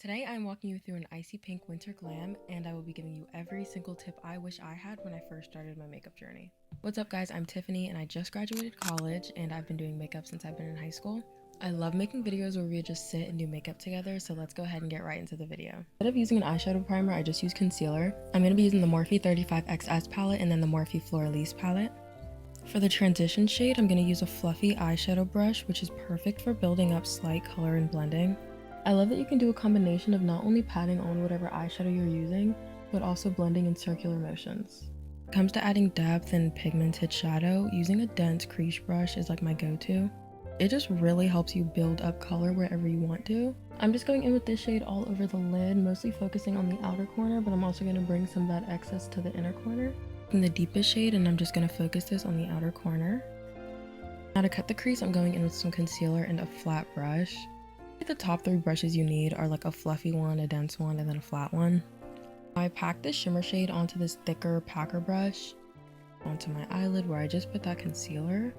Today I'm walking you through an icy pink winter glam, and I will be giving you every single tip I wish I had when I first started my makeup journey. What's up guys, I'm Tiffany and I just graduated college and I've been doing makeup since I've been in high school. I love making videos where we just sit and do makeup together, so let's go ahead and get right into the video. Instead of using an eyeshadow primer, I just use concealer. I'm going to be using the Morphe 35XS palette and then the Morphe Fleur-Elise palette. For the transition shade, I'm going to use a fluffy eyeshadow brush, which is perfect for building up slight color and blending. I love that you can do a combination of not only patting on whatever eyeshadow you're using, but also blending in circular motions. When it comes to adding depth and pigmented shadow, using a dense crease brush is like my go-to. It just really helps you build up color wherever you want to. I'm just going in with this shade all over the lid, mostly focusing on the outer corner, but I'm also going to bring some of that excess to the inner corner. In the deepest shade, and I'm just going to focus this on the outer corner. Now to cut the crease, I'm going in with some concealer and a flat brush. The top three brushes you need are like a fluffy one, a dense one, and then a flat one. I packed this shimmer shade onto this thicker packer brush onto my eyelid where I just put that concealer.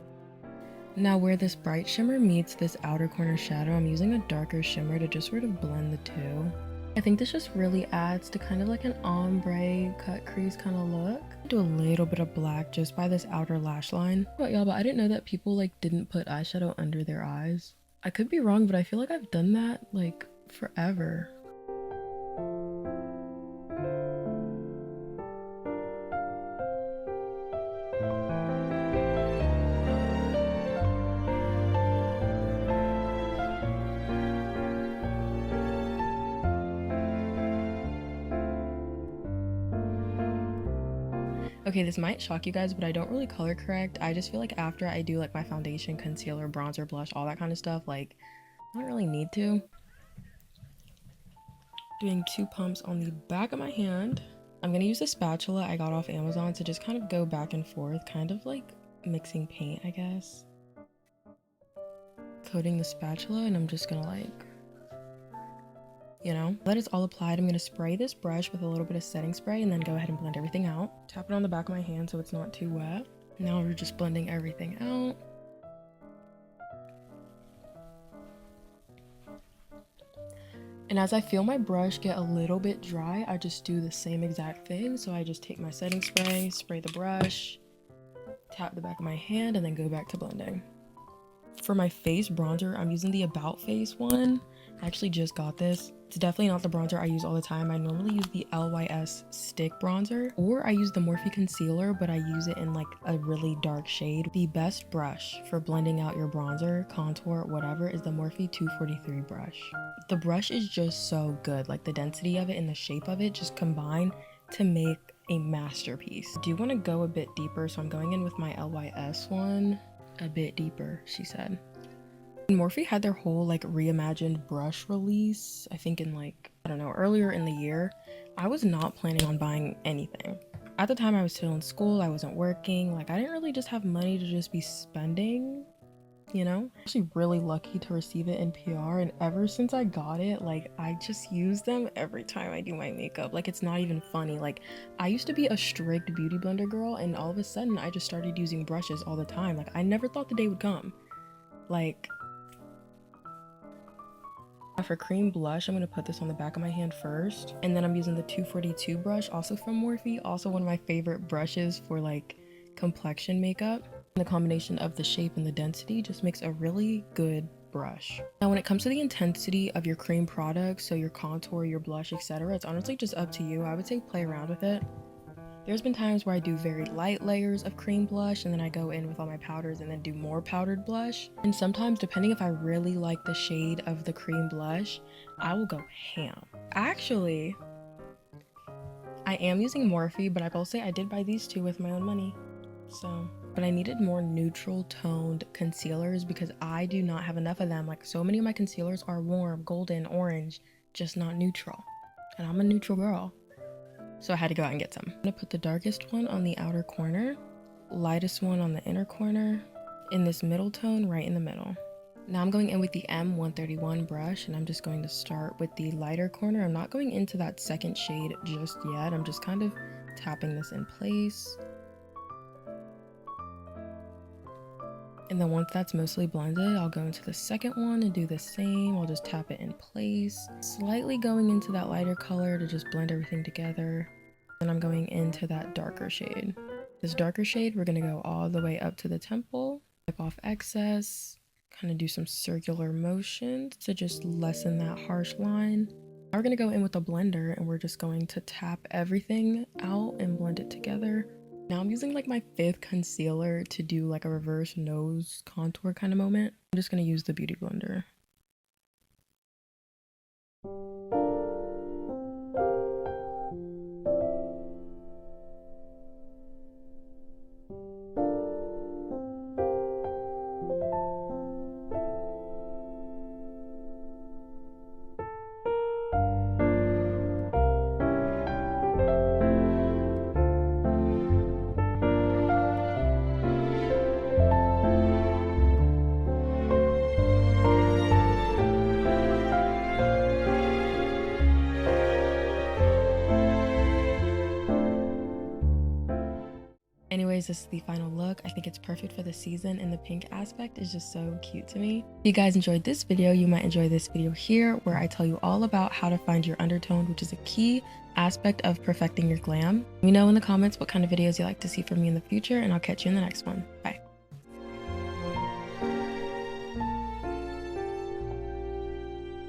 Now where this bright shimmer meets this outer corner shadow, I'm using a darker shimmer to just sort of blend the two. I think this just really adds to kind of like an ombre cut crease kind of look. Do a little bit of black just by this outer lash line. But y'all, I didn't know that people like didn't put eyeshadow under their eyes. I could be wrong, but I feel like I've done that like forever. Okay, this might shock you guys, but I don't really color correct. I just feel like after I do like my foundation, concealer, bronzer, blush, all that kind of stuff, like I don't really need to. Doing 2 pumps on the back of my hand. I'm gonna use a spatula I got off Amazon to just kind of go back and forth, kind of like mixing paint, I guess. Coating the spatula, and I'm just gonna like, you know, that is all applied. I'm gonna spray this brush with a little bit of setting spray and then go ahead and blend everything out. Tap it on the back of my hand so it's not too wet. Now we're just blending everything out. And as I feel my brush get a little bit dry, I just do the same exact thing. So I just take my setting spray, spray the brush, tap the back of my hand, and then go back to blending. For my face bronzer, I'm using the About Face one. I actually just got this. It's definitely not the bronzer I use all the time. I normally use the LYS stick bronzer, or I use the Morphe concealer, but I use it in like a really dark shade. The best brush for blending out your bronzer, contour, whatever, is the Morphe 243 brush. The brush is just so good. Like the density of it and the shape of it just combine to make a masterpiece. I do want to go a bit deeper, so I'm going in with my LYS one. A bit deeper, she said. Morphe had their whole like reimagined brush release, I think in like, I don't know, earlier in the year. I was not planning on buying anything. At the time I was still in school, I wasn't working, like I didn't really just have money to just be spending, you know? I'm actually really lucky to receive it in PR, and ever since I got it, like I just use them every time I do my makeup. Like it's not even funny. Like I used to be a strict beauty blender girl, and all of a sudden I just started using brushes all the time. Like I never thought the day would come. Like for cream blush, I'm going to put this on the back of my hand first, and then I'm using the 242 brush, also from Morphe, also one of my favorite brushes for like complexion makeup. The combination of the shape and the density just makes a really good brush. Now when it comes to the intensity of your cream products, so your contour, your blush, etc., it's honestly just up to you. I would say play around with it. There's been times where I do very light layers of cream blush and then I go in with all my powders and then do more powdered blush. And sometimes, depending if I really like the shade of the cream blush, I will go ham. Actually, I am using Morphe, but I will say I did buy these two with my own money. But I needed more neutral toned concealers because I do not have enough of them. Like so many of my concealers are warm, golden, orange, just not neutral. And I'm a neutral girl. So I had to go out and get some. I'm gonna put the darkest one on the outer corner, lightest one on the inner corner, in this middle tone right in the middle. Now I'm going in with the M131 brush, and I'm just going to start with the lighter corner. I'm not going into that second shade just yet. I'm just kind of tapping this in place. And then once that's mostly blended, I'll go into the second one and do the same. I'll just tap it in place, slightly going into that lighter color to just blend everything together. Then I'm going into that darker shade. This darker shade, we're gonna go all the way up to the temple, wipe off excess, kind of do some circular motions to just lessen that harsh line. Now we're gonna go in with a blender and we're just going to tap everything out and blend it together. Now I'm using like my 5th concealer to do like a reverse nose contour kind of moment. I'm just gonna use the Beauty Blender. Anyways, this is the final look. I think it's perfect for the season, and the pink aspect is just so cute to me. If you guys enjoyed this video, you might enjoy this video here where I tell you all about how to find your undertone, which is a key aspect of perfecting your glam. Let me know in the comments what kind of videos you like to see from me in the future, and I'll catch you in the next one. Bye.